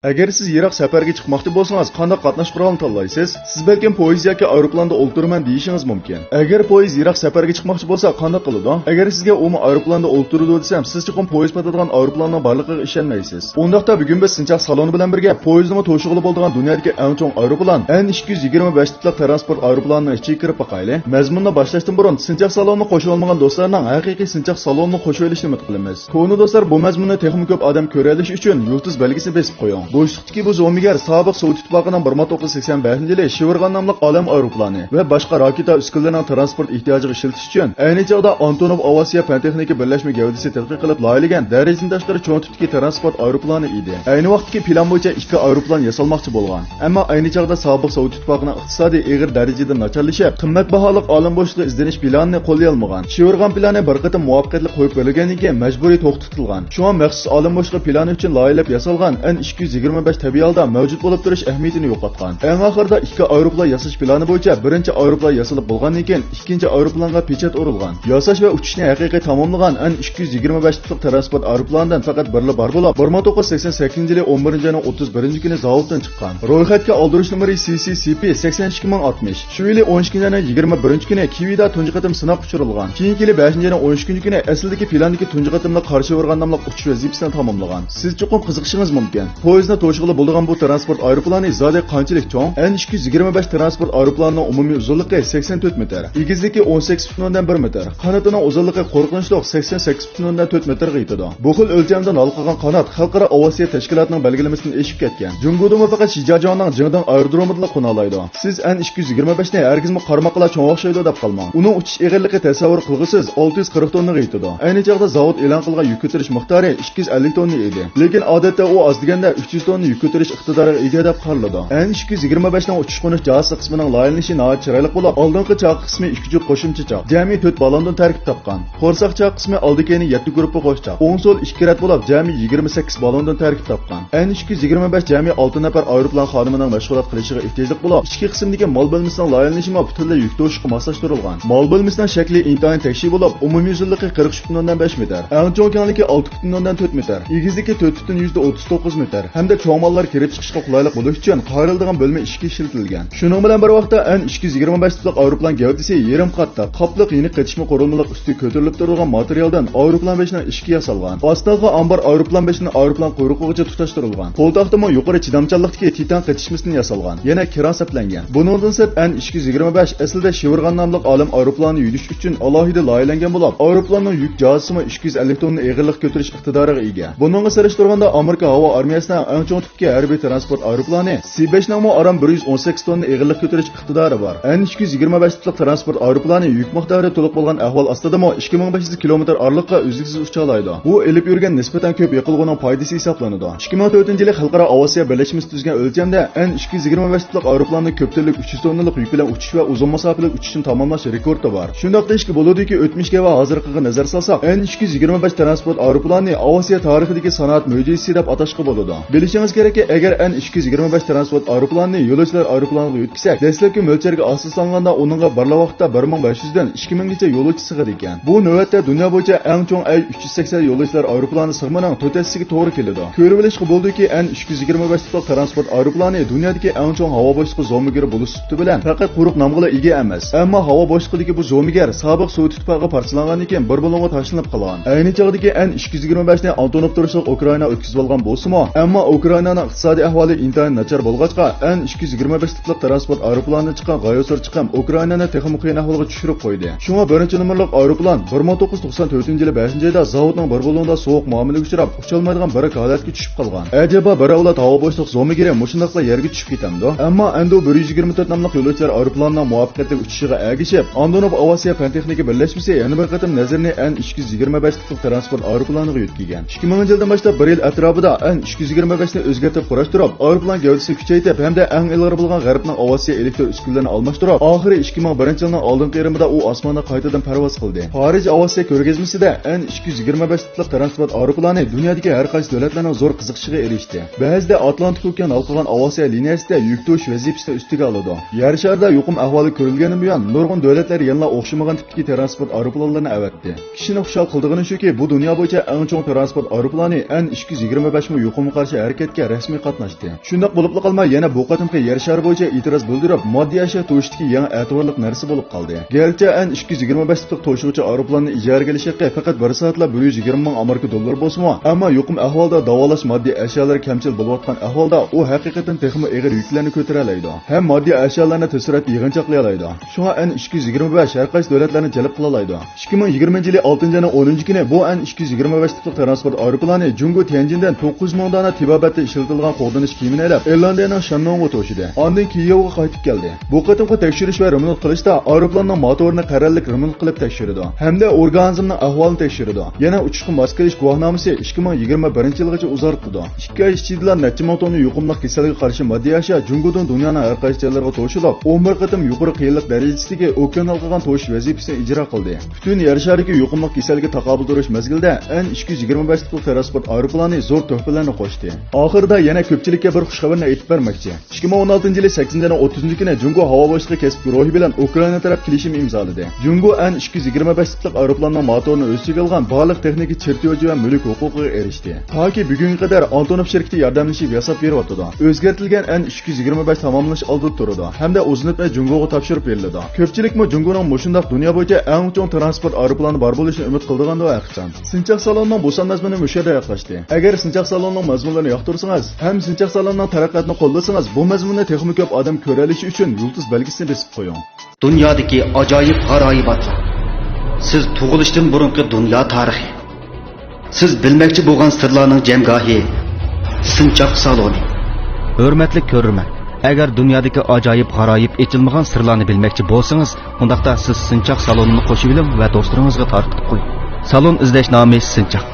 Agar siz yiroq safarga chiqmoqchi bo'lsangiz, qanday qatnash qurolini tanlaysiz? Siz balkim poyezd yoki aeroplanda o'ltiraman deyishingiz mumkin. Agar poyezd yiroq safarga chiqmoqchi bo'lsa, qanday qiladi? Agar sizga umi aeroplanda o'ltiradi desam, siz chiqim poyezd patadigan aeroplanning borligiga ishonmaysiz. Undaqda bugun biz sinchaq saloni bilan birga poyezdning to'shig'ili bo'lgan dunyodagi eng chong aeroplan N225 tipli transport aeroplanining ichiga kirib boqayli. Mazmunni boshlashdan burun sinchaq salonni qo'shib olmagan do'stlarning haqiqiy sinchaq salonni qo'shib olishini umid qilamiz. Ko'ni do'stlar, bu mazmunni texnik ko'p odam ko'ra olish uchun yulduz belgisini besib qo'ying. Bo'shliqdagi bu zo'migar sobiq Sovet ittifoqining 1985-yili Shivirgan nomli olam aeroplani va boshqa raketa uskunalarining transport ehtiyojiga ishlatish uchun ayni chog'da Antonov Avasiya fan-texnika birlashma gavdasi tadqiq qilib loyihalangan darajadan tashqari cho'ng tipdagi transport aeroplani edi. Ayni vaqtdagi plan bo'yicha ikki aeroplan yasalmoqchi bo'lgan. Ammo ayni chog'da sobiq Sovet ittifoqining iqtisodiy og'ir darajada nacharlashib, qimmatbaho olam bo'shlig'i izlanish planini qo'llay olmagan. Shivirgan plani bir qatim muvaffaqiyatli qo'yib berilgandan keyin majburiy to'xtatilgan. Shunga maxsus olam bo'shlig'i plani uchun loyihalab yasalgan N225 tabiiy holda mavjud bo'lib turish ahamiyatini yo'qotgan. Eng oxirida ikki aeroplan yasash plani bo'yicha birinchi aeroplan yasalib bo'lgandan keyin ikkinchi aeroplanga pechat urilgan. Yasash va uchishni haqiqiy tamomlagan N225 tipli transport aeroplanidan faqat biri bor bo'lib, 1988-yili 11-oyning 31-kuni zavoddan chiqqan. Ro'yxatga oldirish nomeri CCCP 82060. Shu yili 12-oyning 21-kuni Kivida tunji qatim sinab uchirilgan. Keyingi yili 5-oyning 13-kuni asldagi plandagi tunji qatimda qarshi urgan nomli uchish vazifasini tamomlagan. Siz chuqur qiziqishingiz mumkin. Poyezdni to'shig'ili bo'lgan bu transport aeroplani zodi qanchalik cho'ng? N225 transport aeroplanining umumiy uzunligi 84 metr, egizligi 18,1 metr, qanotining uzunligi qo'rqinchli 88,4 metrga yetadi. Bu xil o'lchamdan halqagan qanot xalqaro aviatsiya tashkilotining belgilamasidan eshib ketgan. Jumgo'da faqat Shijajonning Jingdong aerodromida qo'na oladi. Siz N225 ni hargizmi qarmoqlar cho'ng o'xshaydi deb qalmang. Uning uchish eg'irligi tasavvur qilg'isiz 640 tonnaga yetadi. Ayni chog'da zavod e'lon qilgan yuk ko'tarish miqdori 250 tonna edi. Lekin odatda u oz deganda 300 tonna yuk ko'tarish iqtidoriga ega deb qaraladi. N225 ning uchish qo'nish joyasi qismining loyihalashi nihoyat chiroyli bo'lib, oldingi choq qismi 2 juft qo'shimcha choq, jami 4 ballondan tarkib topgan. Qo'rsoq choq qismi oldikeni 7 guruhga qo'shchoq. O'ng so'l 2 rat bo'lib, jami 28 ballondan tarkib topgan. N225 jami 6 nafar aeroplan xodimining mashg'ulot qilishiga ehtiyojli bo'lib, ichki qismdagi mol bo'lmasining loyihalashi butunlay yuk to'shiqqa moslashtirilgan. Mol bo'lmasining shakli intayin tekshir bo'lib, umumiy uzunligi 43,5 metr, eng cho'ng kengligi 6,4 metr, egizligi 4,39 metr hamda cho'ng mollar kirib chiqishga qulaylik bo'lish uchun qayriladigan bo'lma ishga ishlatilgan. Shuning bilan bir vaqtda N225 tipli aeroplan gavdasi yarim qatta qapliq yeni qetishma qurilmalik usti ko'tarilib turgan materialdan aeroplan beshining ishga yasalgan. Ostidagi ambar aeroplan beshining aeroplan quyruqigacha tutashtirilgan. Qo'ltoqdimi yuqori chidamchanlikdagi titan qetishmasini yasalgan. Yana kiran saplangan. Buningdan sep N225 aslida Shivirgan nomli olam aeroplanni yudish uchun alohida loyihalangan bo'lib, aeroplanning yuk jazosimi 250 tonna eg'irlik ko'tarish iqtidoriga ega. Buningga solishtirganda Amerika havo armiyasining eng cho'ng tipdagi harbiy transport aeroplani C5 ning aram 118 tonna eg'irlik ko'tarish iqtidori bor. N225 tipli transport aeroplani yuk miqdori to'liq bo'lgan ahvol ostidami 2500 kilometr oraliqqa uzluksiz ucha oladi. Bu elib yurgan nisbatan ko'p yiqilg'uning foydasi hisoblanadi. 2004-yili xalqaro aviatsiya birlashmasi tuzgan o'lchamda N225 tipli aeroplanning ko'ptillik 300 tonnalik yuk bilan uchish va uzun masofalik uchishni tamomlash rekordi bor. Shundoq deyishga bo'ladiki, o'tmishga va hozirgiga nazar solsak, N225 transport aeroplani aviatsiya tarixidagi sanoat mo'jizasi deb atashga bo'ladi. Bilishingiz kerakki, agar N225 transport aeroplanini yo'lovchilar aeroplaniga yetkazsak, dastlabki mo'ljarga asoslanganda uningga bir vaqtda 1500 dan 2000 gacha yo'lovchi sig'adi ekan. Bu navbatda dunyo bo'yicha eng cho'ng A380 yo'lovchilar aeroplani sig'maning to'tasiga to'g'ri keladi. Ko'rib olishga bo'ldiki, N225 tipli transport aeroplani dunyodagi eng cho'ng havo bo'shlig'i zo'migari bo'lish sifati bilan faqat quruq nomga ega emas. Ammo havo bo'shlig'idagi bu zo'migar sobiq Sovet ittifoqi parchalangandan keyin bir bo'longa tashlanib qolgan. Ayni chog'dagi N225 ni Antonov turishliq Ukraina o'tkazib olgan bo'lsa-mu, ammo Ukrainaning iqtisodiy ahvoli intayin nachar bo'lg'achqa N225 tipli transport aeroplanidan chiqqan g'oyosir chiqim Ukrainani texnik qiyin ahvolga tushirib qo'ydi. Shunga birinchi nomerlik aeroplan 1994-yili 5-oyda zavodning bir bo'lonida sovuq muomalaga uchrab, ucholmaydigan bir holatga tushib qolgan. Ajaba bir avlod havo bo'shliq zo'migiri mushundaqla yerga tushib ketamdi. Ammo Ando 124 nomli yo'lovchilar aeroplanining muvaffaqiyatli uchishiga ergishib, Antonov Avasiya fan-texnika birlashmasi yana bir qatim nazarni N225 tipli transport aeroplaniga yetkazgan. 2000-yildan boshlab bir yil atrofida N225 ni o'zgartirib qurashtirib, aeroplan gavdasini kuchaytirib hamda eng ilg'or bo'lgan g'arbning aviatsiya elektr uskunalarini almashtirib, oxiri 2001-yilning oldingi yarmida u osmonda qaytadan parvoz qildi. Xorij aviatsiya ko'rgazmasida N225 tipli transport aeroplani dunyodagi har qaysi davlatlarning zo'r qiziqishiga erishdi. Ba'zida Atlantik okean halqagan aviatsiya liniyasida yuk to'sh vazifasini ustiga oladi. Yer sharida yuqum ahvoli ko'rilganidan buyon nurg'un davlatlar yana o'xshamagan tipdagi transport aeroplanlarini avatdi. Kishini xushal qildigani shuki, bu dunyo bo'yicha eng chong transport aeroplani N225 yuqumga qarshi harakatga rasmiy qatnashdi. Shundoq bo'lib qolmay yana bu qatimqi yer shari bo'yicha e'tiroz bildirib, moddiy ashyo to'shdagi yangi e'tiborli narsa bo'lib qoldi. Garchi an 225 tiplik to'shuvchi aeroplanni ijaraga olishga faqat 1 soatla 120 ming Amerika dollari bo'lsa-mu, ammo yuqum ahvolda davolash moddiy ashyolar kamchil bo'layotgan ahvolda u haqiqatan texmi ig'ir yuklarni ko'tara oladi. Ham moddiy ashyolarni tezroq yig'inchoqlay oladi. Shunga an 225 har qaysi davlatlarni jalb qila oladi. 2020 yil 6-oyning 10-kuni bu an 225 tiplik transport aeroplani Jungo Tianjindan 9 ming dona tibobatda ishlatilgan qo'llanish kiyimini olib, Irlandiyaning Shannonga to'shidi. Ondan Kiyevga qaytib keldi. Bu qatimqi tekshirish va remont qilishda aeroplanning motorini qarorlik remont qilib tekshirdi. Hamda organizmning ahvolini tekshirdi. Yana uchish maskalish guvohnomasi 2021-yilgacha uzartdi. 2 oy ichida necha ming tonna yuqumli kasallikka qarshi moddiy ashyo Jungodan dunyoning har qaysi joylariga to'shilib, 11 qatim yuqori qiyinlik darajasidagi okeanal qilgan to'sh vazifasini ijro qildi. Butun yer shariga yuqumli kasallikka taqobil turish mezgilida an 225 tiplik transport aeroplani zo'r tuhfalarni qo'shdi. Oxirida yana ko'pchilikka bir xush xabarni aytib bermoqchi. 2016 yil 8-30-kuni Jungo havo boshlig'i kasb guruhi bilan Ukraina taraf kelishim imzoladi. Jungo an 225 tiplik aeroplanning motorini o'z ichiga olgan barliq texnik chertyoji va mulk huquqiga erishdi. Toki bugunga qadar Antonov shirkati yordamlashib yasab beryapti. O'zgartirilgan an 225 tamomlash oldida turadi hamda o'zinitmay Jungoga topshirib beriladi. Ko'pchilikmi Jungoning mushundaq dunyo bo'yicha eng chong transport aeroplani bor bo'lishini umid qildiganda haqiqatan. Sinchaq salonning bo'san mazmuni mushada yaqlashdi. Agar Sinchaq salonning mazmunlarini yoqtirsangiz, ham Sinchaq salonning taraqqiyotini qo'llasangiz, bu mazmunni texnik ko'p odam ko'ralishi uchun yulduz belgisini besib qo'ying. Dunyodagi ajoyib g'aroyibotlar. Siz tug'ilishdan burungi dunyo tarixi. Siz bilmoqchi bo'lgan sirlarning jamgohi. Sinchaq saloni. Hurmatli ko'rurman. Agar dunyodagi ajoyib g'aroyib echilmagan sirlarni bilmoqchi bo'lsangiz, undaqda siz Sinchaq salonini qo'shib oling va do'stlaringizga tarqatib qo'ying. Salon izlash nomi Sinchaq.